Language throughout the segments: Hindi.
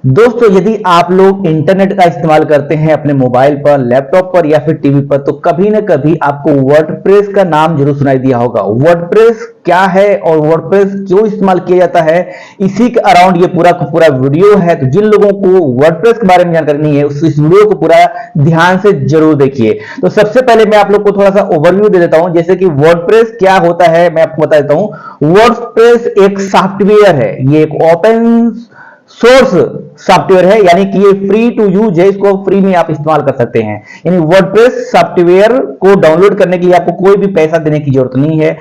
दोस्तों, यदि आप लोग इंटरनेट का इस्तेमाल करते हैं अपने मोबाइल पर, लैपटॉप पर या फिर टीवी पर, तो कभी ना कभी आपको वर्डप्रेस का नाम जरूर सुनाई दिया होगा। वर्डप्रेस क्या है और वर्डप्रेस क्यों इस्तेमाल किया जाता है, इसी के अराउंड ये पूरा का पूरा वीडियो है। तो जिन लोगों को वर्डप्रेस के बारे में जानकारी नहीं है, इस वीडियो को पूरा ध्यान से जरूर देखिए। तो सबसे पहले मैं आप लोग को थोड़ा सा ओवरव्यू दे देता हूं, जैसे कि वर्डप्रेस क्या होता है मैं आपको बता देता हूं। वर्डप्रेस एक सॉफ्टवेयर है, ये एक ओपन सोर्स सॉफ्टवेयर है, यानी कि ये फ्री टू यूज है, इसको फ्री में आप इस्तेमाल कर सकते हैं। यानी वर्डप्रेस सॉफ्टवेयर को डाउनलोड करने के लिए आपको कोई भी पैसा देने की जरूरत नहीं है।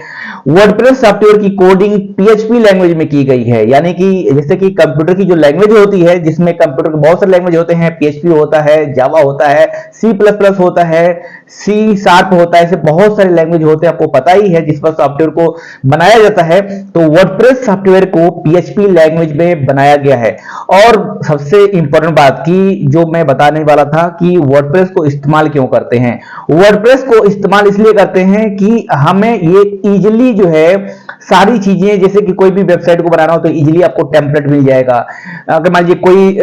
वर्डप्रेस सॉफ्टवेयर की कोडिंग पीएचपी लैंग्वेज में की गई है, यानी कि जैसे कि कंप्यूटर की जो लैंग्वेज होती है, जिसमें कंप्यूटर के बहुत सारे लैंग्वेज होते हैं, पीएचपी होता है, जावा होता है, सी प्लस प्लस होता है, सी शार्प होता है, ऐसे बहुत सारे लैंग्वेज होते हैं, आपको पता ही है, जिस पर सॉफ्टवेयर को बनाया जाता है। तो वर्डप्रेस सॉफ्टवेयर को पीएचपी लैंग्वेज में बनाया गया है। और सबसे इंपॉर्टेंट बात की जो मैं बताने वाला था कि वर्डप्रेस को इस्तेमाल क्यों करते हैं। वर्डप्रेस को इस्तेमाल इसलिए करते हैं कि हमें ये इजीली जो है सारी चीजें, जैसे कि कोई भी वेबसाइट को बनाना हो तो इजीली आपको टेम्पलेट मिल जाएगा। अगर मान लीजिए कोई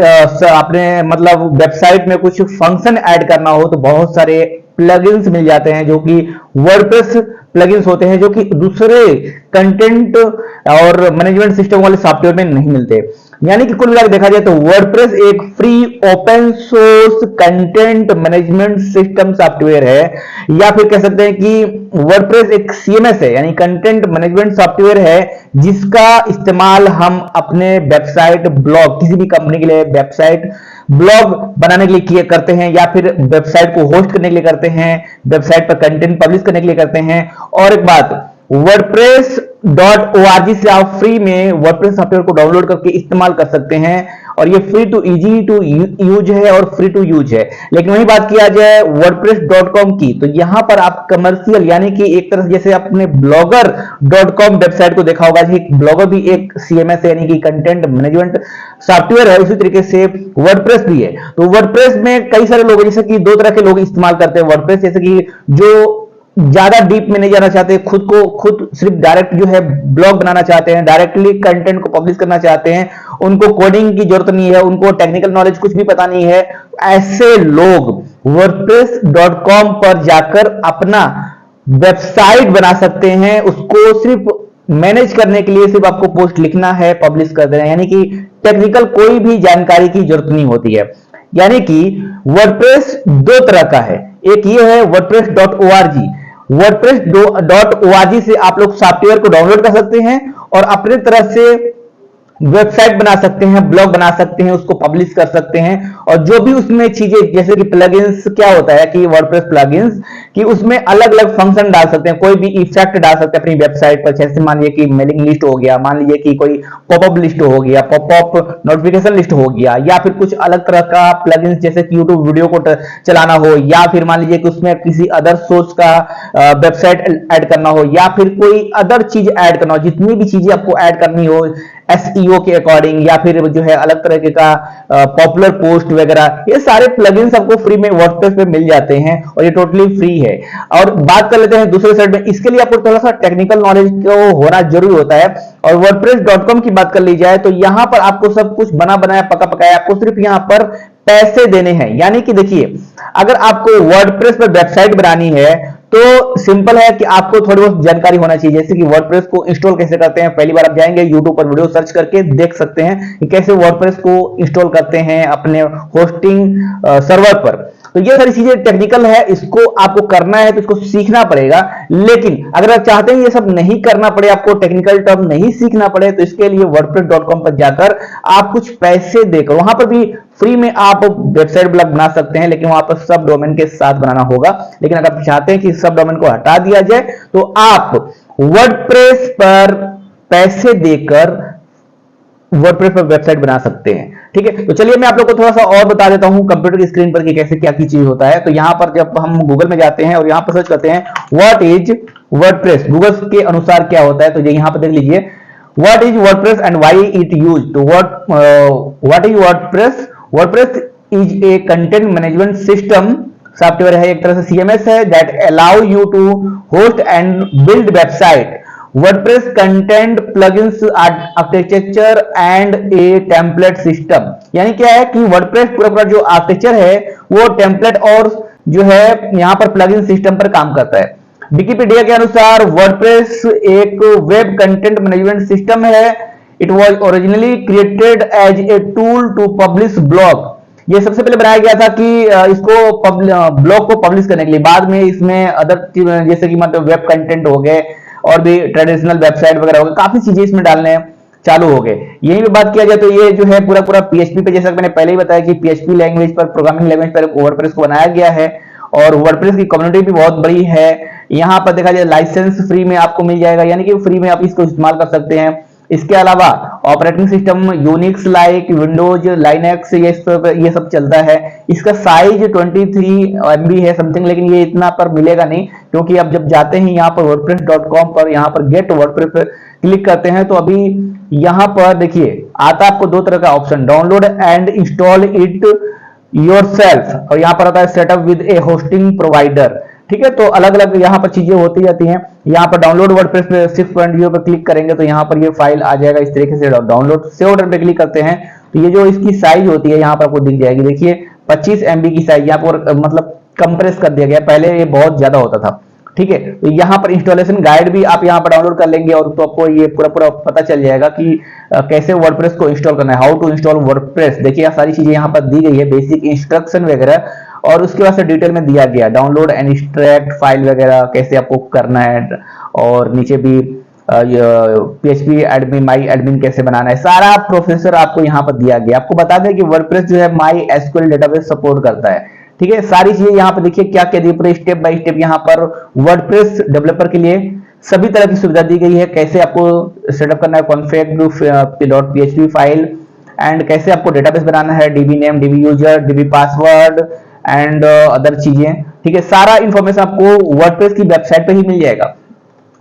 आपने मतलब वेबसाइट में कुछ फंक्शन ऐड करना हो तो बहुत सारे प्लगइन्स मिल जाते हैं, जो कि वर्डप्रेस प्लगइन्स होते हैं, जो कि दूसरे कंटेंट और मैनेजमेंट सिस्टम वाले सॉफ्टवेयर में नहीं मिलते। यानी कि कुल मिलाकर देखा जाए तो वर्डप्रेस एक free open source content management system software है, या फिर कह सकते हैं कि वर्डप्रेस एक सीएमएस है, यानी कंटेंट मैनेजमेंट सॉफ्टवेयर है, जिसका इस्तेमाल हम अपने वेबसाइट ब्लॉग, किसी भी कंपनी के लिए वेबसाइट ब्लॉग बनाने के लिए करते हैं, या फिर वेबसाइट को होस्ट करने के लिए करते हैं, वेबसाइट पर कंटेंट पब्लिश करने के लिए करते हैं। और एक बात, wordpress.org से आप फ्री में वर्डप्रेस सॉफ्टवेयर को डाउनलोड करके इस्तेमाल कर सकते हैं, और ये free to easy to use है और फ्री टू यूज है। लेकिन वही बात किया जाए wordpress.com की, तो यहां पर आप कमर्शियल, यानी कि एक तरह से जैसे आपने blogger.com वेबसाइट को देखा होगा, ब्लॉगर भी एक सीएमएस है, यानी कि कंटेंट मैनेजमेंट सॉफ्टवेयर है, उसी तरीके से वर्डप्रेस भी है। तो वर्डप्रेस में कई सारे लोग, जैसे कि दो तरह के लोग इस्तेमाल करते हैं वर्डप्रेस, जैसे कि जो ज्यादा डीप में नहीं जाना चाहते, खुद सिर्फ डायरेक्ट जो है ब्लॉग बनाना चाहते हैं, डायरेक्टली कंटेंट को पब्लिश करना चाहते हैं, उनको कोडिंग की जरूरत नहीं है, उनको टेक्निकल नॉलेज कुछ भी पता नहीं है। ऐसे लोग wordpress.com पर जाकर अपना वेबसाइट बना सकते हैं। उसको सिर्फ मैनेज करने के लिए सिर्फ आपको पोस्ट लिखना है, पब्लिश कर देना है, यानी कि टेक्निकल कोई भी जानकारी की जरूरत नहीं होती है। यानी कि वर्डप्रेस दो तरह का है, एक ये है wordpress.org। wordpress.org से आप लोग सॉफ्टवेयर को डाउनलोड कर सकते हैं और अपने तरह से वेबसाइट बना सकते हैं, ब्लॉग बना सकते हैं, उसको पब्लिश कर सकते हैं। और जो भी उसमें चीजें, जैसे कि प्लगइन्स, क्या होता है कि वर्डप्रेस प्लगइन्स कि उसमें अलग अलग फंक्शन डाल सकते हैं, कोई भी इफेक्ट डाल सकते हैं अपनी वेबसाइट पर। जैसे मान लीजिए कि मेलिंग लिस्ट हो गया, मान लीजिए कि कोई पॉपअप लिस्ट हो गया, पॉपअप नोटिफिकेशन लिस्ट हो गया, या फिर कुछ अलग तरह का प्लगइन्स जैसे कि यूट्यूब वीडियो को चलाना हो, या फिर मान लीजिए कि उसमें किसी अदर सोर्स का वेबसाइट ऐड करना हो, या फिर कोई अदर चीज ऐड करना हो, जितनी भी चीजें आपको ऐड करनी हो एसईओ के अकॉर्डिंग, या फिर जो है अलग तरह का पॉपुलर पोस्ट वगैरह, ये सारे प्लगइन्स आपको फ्री में वर्डप्रेस पे मिल जाते हैं और ये टोटली फ्री है। और बात कर लेते हैं दूसरे साइड में, इसके लिए आपको थोड़ा सा टेक्निकल नॉलेज को होना जरूरी होता है। और wordpress.com की बात कर ली जाए तो यहां पर आपको सब कुछ बना बनाया पका पकाया, आपको सिर्फ यहां पर पैसे देने हैं। यानी कि देखिए, अगर आपको वर्डप्रेस पर वेबसाइट बनानी है तो सिंपल है कि आपको थोड़ी बहुत जानकारी होना चाहिए, जैसे कि वर्डप्रेस को इंस्टॉल कैसे करते हैं। पहली बार आप जाएंगे यूट्यूब पर वीडियो सर्च करके देख सकते हैं कि कैसे वर्डप्रेस को इंस्टॉल करते हैं अपने होस्टिंग सर्वर पर। तो ये सारी चीजें टेक्निकल है, इसको आपको करना है तो इसको सीखना पड़ेगा। लेकिन अगर आप चाहते हैं ये सब नहीं करना पड़े, आपको टेक्निकल टर्म नहीं सीखना पड़े, तो इसके लिए wordpress.com पर जाकर आप कुछ पैसे देकर वहां पर भी फ्री में आप वेबसाइट ब्लॉग बना सकते हैं, लेकिन वहां पर सब डोमेन के साथ बनाना होगा। लेकिन अगर आप चाहते हैं कि सब डोमेन को हटा दिया जाए तो आप वर्डप्रेस पर पैसे देकर वर्डप्रेस पर वेबसाइट बना सकते हैं। ठीक है, तो चलिए मैं आप लोग को थोड़ा सा और बता देता हूं कंप्यूटर की स्क्रीन पर कि कैसे क्या की चीज होता है। तो यहां पर जब हम गूगल में जाते हैं और यहां पर सर्च करते हैं व्हाट इज वर्डप्रेस, गूगल के अनुसार क्या होता है, तो ये यहां पर देख लीजिए what is WordPress and why it use. तो what is WordPress? WordPress is a content management system software है, एक तरह से सीएमएस है, that allow you to host and build website WordPress content plugins architecture and a template system. यानी क्या है कि वर्डप्रेस पूरा जो आर्किटेक्चर है वो टेम्पलेट और जो है यहाँ पर प्लगइन सिस्टम पर काम करता है। विकिपीडिया के अनुसार वर्डप्रेस एक वेब कंटेंट मैनेजमेंट सिस्टम है। It was originally created as a tool to publish blog. ये सबसे पहले बनाया गया था कि इसको ब्लॉग को पब्लिश करने के लिए। बाद में इसमें अदर जैसे कि मतलब वेब कंटेंट हो गए और भी ट्रेडिशनल वेबसाइट वगैरह हो गए, काफी चीजें इसमें डालने चालू हो गए। यही पे बात किया जाए तो ये जो है पूरा पीएचपी पे, जैसा मैंने पहले ही बताया कि पीएचपी लैंग्वेज पर, प्रोग्रामिंग लैंग्वेज पर वर्डप्रेस को बनाया गया है और वर्डप्रेस की कम्युनिटी भी बहुत बड़ी है। यहाँ पर देखा जाए लाइसेंस फ्री में आपको मिल जाएगा, यानी कि फ्री में आप इसको इस्तेमाल कर सकते हैं। इसके अलावा operating system Unix like Windows, Linux ये सब चलता है। इसका साइज 23 MB है समथिंग, लेकिन ये इतना पर मिलेगा नहीं, क्योंकि अब जब जाते हैं यहाँ पर wordpress.com पर, यहाँ पर गेट वर्डप्रेस पर क्लिक करते हैं तो अभी यहाँ पर देखिए आता है आपको दो तरह का option, download and install it yourself, और यहाँ पर आता है setup with A hosting provider. ठीक है, तो अलग अलग यहाँ पर चीजें होती जाती हैं। यहाँ पर डाउनलोड वर्डप्रेस पे 6.0 पर क्लिक करेंगे तो यहाँ पर ये फाइल आ जाएगा इस तरीके से। डाउनलोड सेव बटन पे क्लिक करते हैं तो ये जो इसकी साइज होती है यहाँ पर आपको दिख जाएगी। देखिए 25 MB की साइज यहाँ पर मतलब कंप्रेस कर दिया गया, पहले ये बहुत ज्यादा होता था। ठीक है, तो यहाँ पर इंस्टॉलेशन गाइड भी आप यहाँ पर डाउनलोड कर लेंगे और तो आपको ये पूरा पता चल जाएगा कि कैसे वर्डप्रेस को इंस्टॉल करना है, हाउ टू इंस्टॉल वर्डप्रेस। देखिए सारी चीजें यहाँ पर दी गई है, बेसिक इंस्ट्रक्शन वगैरह, और उसके बाद से डिटेल में दिया गया डाउनलोड एंड एक्सट्रैक्ट फाइल वगैरह कैसे आपको करना है, और नीचे भी PHP एडमिन, माई एडमिन कैसे बनाना है, सारा प्रोफेसर आपको यहाँ पर दिया गया। आपको बता दें कि वर्डप्रेस जो है माई एसक्यूएल डेटाबेस सपोर्ट करता है। ठीक है, सारी चीजें यहाँ पर देखिए क्या क्या दी, पूरे स्टेप बाय स्टेप यहाँ पर वर्डप्रेस डेवलपर के लिए सभी तरह की सुविधा दी गई है। कैसे आपको सेटअप करना है config.php फाइल, एंड कैसे आपको डेटाबेस बनाना है, dB name, dB user, dB password and other चीजें। ठीक है, सारा इंफॉर्मेशन आपको वर्डप्रेस की वेबसाइट पे ही मिल जाएगा।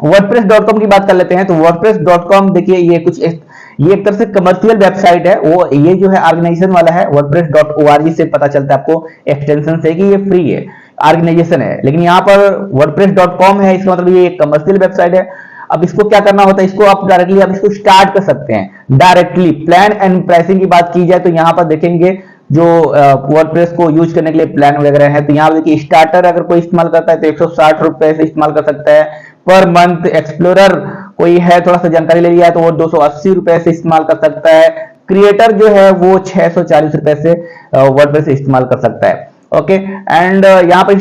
वर्डप्रेस.com की बात कर लेते हैं तो वर्डप्रेस.com देखिए ये एक तरह से कमर्शियल वेबसाइट है। वो ये जो है ऑर्गेनाइजेशन वाला है, wordpress.org से पता चलता है आपको एक्सटेंशन से कि ये फ्री है, ऑर्गेनाइजेशन है। लेकिन यहाँ पर wordpress.com है, इसका मतलब ये एक कमर्शियल वेबसाइट है। अब इसको क्या करना होता है, इसको आप डायरेक्टली आप इसको स्टार्ट कर सकते हैं डायरेक्टली। प्लान एंड प्राइसिंग की बात की जाए तो यहाँ पर देखेंगे जो वर्डप्रेस को यूज करने के लिए प्लान वगैरह है, तो यहाँ देखिए स्टार्टर अगर कोई इस्तेमाल करता है तो 160 रुपए से इस्तेमाल कर सकता है पर मंथ। एक्सप्लोरर कोई है थोड़ा सा जानकारी ले लिया है तो वो 280 रुपए से इस्तेमाल कर सकता है। क्रिएटर जो है वो 640 रुपए से वर्डप्रेस इस्तेमाल कर सकता है। ओके, एंड यहाँ पर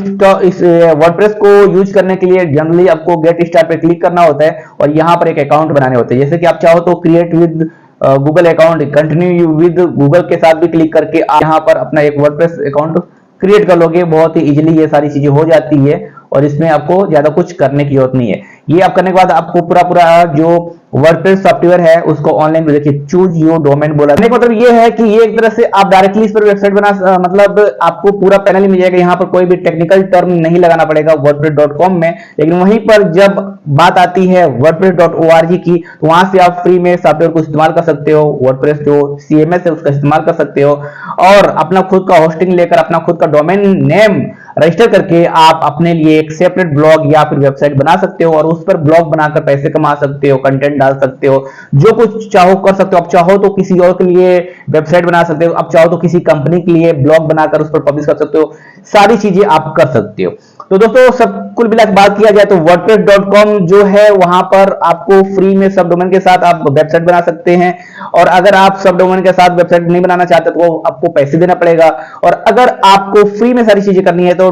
इस वर्डप्रेस को यूज करने के लिए जनरली आपको गेट स्टार्ट पे क्लिक करना होता है और यहाँ पर एक अकाउंट बनाने होते हैं। जैसे कि आप चाहो तो create with Google account, continue with Google के साथ भी क्लिक करके आप यहाँ पर अपना एक वर्डप्रेस अकाउंट क्रिएट कर लोगे। बहुत ही इजीली ये सारी चीजें हो जाती है और इसमें आपको ज्यादा कुछ करने की जरूरत नहीं है। ये आप करने के बाद आपको पूरा जो वर्डप्रेस सॉफ्टवेयर है उसको ऑनलाइन में देखिए चूज योर डोमेन बोला। मतलब ये है कि ये एक तरह से आप डायरेक्टली इस पर वेबसाइट बना मतलब आपको पूरा पैनल ही मिल जाएगा। यहाँ पर कोई भी टेक्निकल टर्म नहीं लगाना पड़ेगा wordpress.com में। लेकिन वहीं पर जब बात आती है wordpress.org की तो वहां से आप फ्री में सॉफ्टवेयर को इस्तेमाल कर सकते हो। वर्डप्रेस जो CMS है उसका इस्तेमाल कर सकते हो और अपना खुद का होस्टिंग लेकर अपना खुद का डोमेन नेम रजिस्टर करके आप अपने लिए एक सेपरेट ब्लॉग या फिर वेबसाइट बना सकते हो और उस पर ब्लॉग बनाकर पैसे कमा सकते हो, कंटेंट डाल सकते हो, जो कुछ चाहो कर सकते हो। आप चाहो तो किसी और के लिए वेबसाइट बना सकते हो, आप चाहो तो किसी कंपनी के लिए ब्लॉग बनाकर उस पर पब्लिश कर सकते हो। सारी चीजें आप कर सकते हो। तो दोस्तों सब कुल मिलाकर बात किया जाए तो wordpress.com जो है वहां पर आपको फ्री में सब डोमेन के साथ आप वेबसाइट बना सकते हैं और अगर आप सब डोमेन के साथ वेबसाइट नहीं बनाना चाहते तो आपको पैसे देना पड़ेगा। और अगर आपको फ्री में सारी चीजें करनी है तो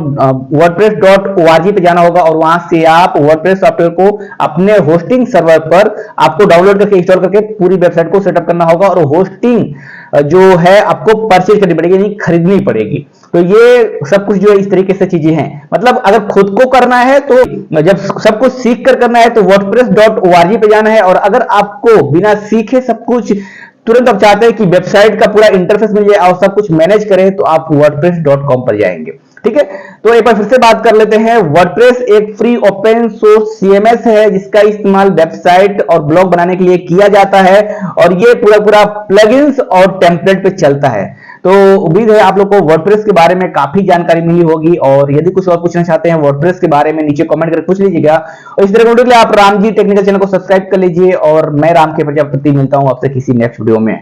wordpress.org पे जाना होगा और वहां से आप वर्डप्रेस सॉफ्टवेयर को अपने होस्टिंग सर्वर पर आपको डाउनलोड करके इंस्टॉल करके पूरी वेबसाइट को सेटअप करना होगा और होस्टिंग जो है आपको परचेज करनी पड़ेगी, यानी खरीदनी पड़ेगी। तो ये सब कुछ जो है इस तरीके से चीजें हैं। मतलब अगर खुद को करना है तो जब सब कुछ सीख कर करना है तो wordpress.org पे जाना है और अगर आपको बिना सीखे सब कुछ तुरंत आप चाहते हैं कि वेबसाइट का पूरा इंटरफेस मिल जाए और सब कुछ मैनेज करें तो आप wordpress.com पर जाएंगे। ठीक है, तो एक बार फिर से बात कर लेते हैं। वर्डप्रेस एक फ्री ओपन सोर्स CMS है जिसका इस्तेमाल वेबसाइट और ब्लॉग बनाने के लिए किया जाता है और ये पूरा प्लगइन्स और टेम्पलेट पे चलता है। तो उम्मीद है आप लोग को वर्डप्रेस के बारे में काफी जानकारी मिली होगी, और यदि कुछ और पूछना चाहते हैं वर्डप्रेस के बारे में नीचे कमेंट करके पूछ लीजिएगा। और इस तरह के वीडियो के लिए आप राम जी टेक्निकल चैनल को सब्सक्राइब कर लीजिए, और मैं राम के प्रजापति मिलता हूं आपसे किसी नेक्स्ट वीडियो में।